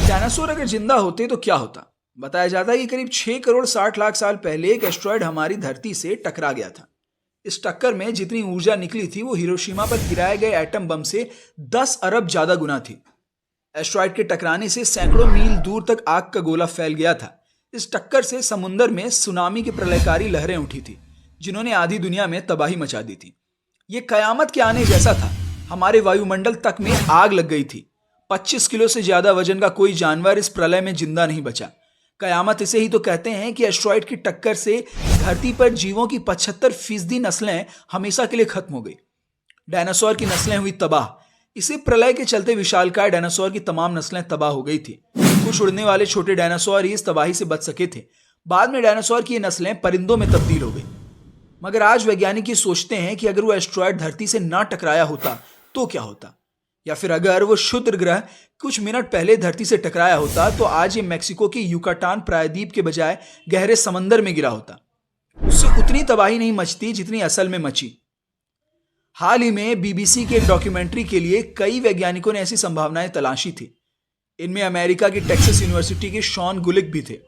Dinosaur अगर जिंदा होते तो क्या होता। बताया जाता है कि करीब 6 करोड़ 60 लाख साल पहले एक एस्ट्रॉयड हमारी धरती से टकरा गया था। इस टक्कर में जितनी ऊर्जा निकली थी वो हिरोशिमा पर गिराए गए एटम बम से 10 अरब ज्यादा गुना थी। एस्ट्रॉयड के टकराने से सैकड़ों मील दूर तक आग का गोला फैल गया था। इस टक्कर से समुद्र में सुनामी की प्रलयकारी लहरें उठी थी, जिन्होंने आधी दुनिया में तबाही मचा दी थी। ये कयामत के आने जैसा था। हमारे वायुमंडल तक में आग लग गई थी। 25 किलो से ज्यादा वजन का कोई जानवर इस प्रलय में जिंदा नहीं बचा। कयामत इसे ही तो कहते हैं कि एस्ट्रॉयड की टक्कर से धरती पर जीवों की 75% नस्लें हमेशा के लिए खत्म हो गई। डायनासोर की नस्लें हुई तबाह। इसी प्रलय के चलते विशालकाय डायनासोर की तमाम नस्लें तबाह हो गई थी। कुछ उड़ने वाले छोटे डायनासोर ही इस तबाही से बच सके थे। बाद में डायनासोर की ये नस्लें परिंदों में तब्दील हो गई। मगर आज वैज्ञानिक ये सोचते हैं कि अगर वो एस्ट्रॉयड धरती से ना टकराया होता तो क्या होता, या फिर अगर वो क्षुद्र ग्रह कुछ मिनट पहले धरती से टकराया होता तो आज ये मेक्सिको के युकाटान प्रायद्वीप के बजाय गहरे समंदर में गिरा होता। उससे उतनी तबाही नहीं मचती जितनी असल में मची। हाल ही में बीबीसी के एक डॉक्यूमेंट्री के लिए कई वैज्ञानिकों ने ऐसी संभावनाएं तलाशी थी। इनमें अमेरिका की टेक्सास यूनिवर्सिटी के शॉन गुलिक भी थे।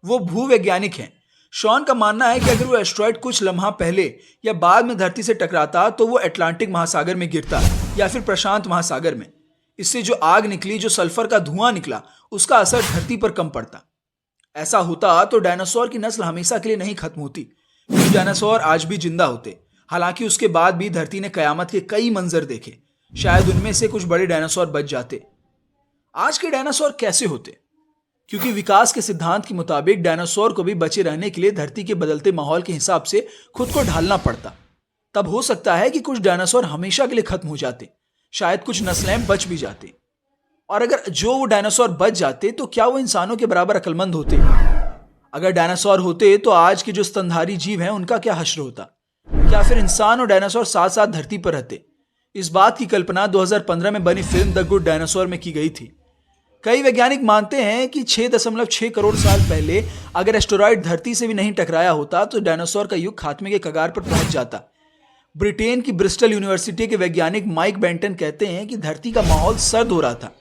वो भूवैज्ञानिक हैं। शॉन का मानना है कि अगर वो एस्ट्रॉयड कुछ लम्हा पहले या बाद में धरती से टकराता तो वो अटलांटिक महासागर में गिरता या फिर प्रशांत महासागर में। इससे जो आग निकली, जो सल्फर का धुआं निकला, उसका असर धरती पर कम पड़ता। ऐसा होता तो डायनासोर की नस्ल हमेशा के लिए नहीं खत्म होती। कुछ डायनासोर आज भी जिंदा होते। हालांकि उसके बाद भी धरती ने कयामत के कई मंजर देखे। शायद उनमें से कुछ बड़े डायनासोर बच जाते। आज के डायनासोर कैसे होते? क्योंकि विकास के सिद्धांत के मुताबिक डायनासोर को भी बचे रहने के लिए धरती के बदलते माहौल के हिसाब से खुद को ढालना पड़ता। तब हो सकता है कि कुछ डायनासोर हमेशा के लिए खत्म हो जाते। शायद कुछ नस्लें बच भी जाते। और अगर जो वो डायनासोर बच जाते तो क्या वो इंसानों के बराबर अक्लमंद होते? अगर डायनासोर होते तो आज के जो स्तनधारी जीव हैं उनका क्या हश्र होता? क्या फिर इंसान और डायनासोर साथ साथ धरती पर रहते? इस बात की कल्पना 2015 में बनी फिल्म द गुड डायनासोर में की गई थी। कई वैज्ञानिक मानते हैं कि 6.6 करोड़ साल पहले अगर एस्टेरॉयड धरती से भी नहीं टकराया होता तो डायनासोर का युग खात्मे के कगार पर पहुंच जाता। ब्रिटेन की ब्रिस्टल यूनिवर्सिटी के वैज्ञानिक माइक बेंटन कहते हैं कि धरती का माहौल सर्द हो रहा था।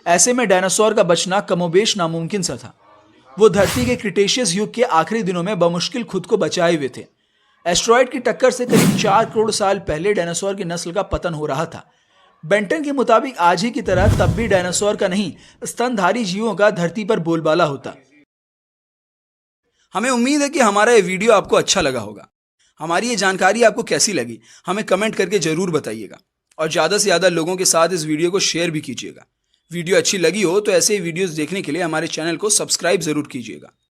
ऐसे में डायनासोर का बचना कमोबेश नामुमकिन सा था। वो धरती के क्रिटेशियस युग के आखिरी दिनों में बमुश्किल खुद को बचाए हुए थे। एस्ट्रॉयड की टक्कर से करीब 4 करोड़ साल पहले डायनासोर की नस्ल का पतन हो रहा था। बेंटन के मुताबिक आज ही की तरह तब भी डायनासोर का नहीं, स्तनधारी जीवों का धरती पर बोलबाला होता। हमें उम्मीद है कि हमारा ये वीडियो आपको अच्छा लगा होगा। हमारी ये जानकारी आपको कैसी लगी हमें कमेंट करके जरूर बताइएगा, और ज़्यादा से ज़्यादा लोगों के साथ इस वीडियो को शेयर भी कीजिएगा। वीडियो अच्छी लगी हो तो ऐसे ही वीडियोस देखने के लिए हमारे चैनल को सब्सक्राइब जरूर कीजिएगा।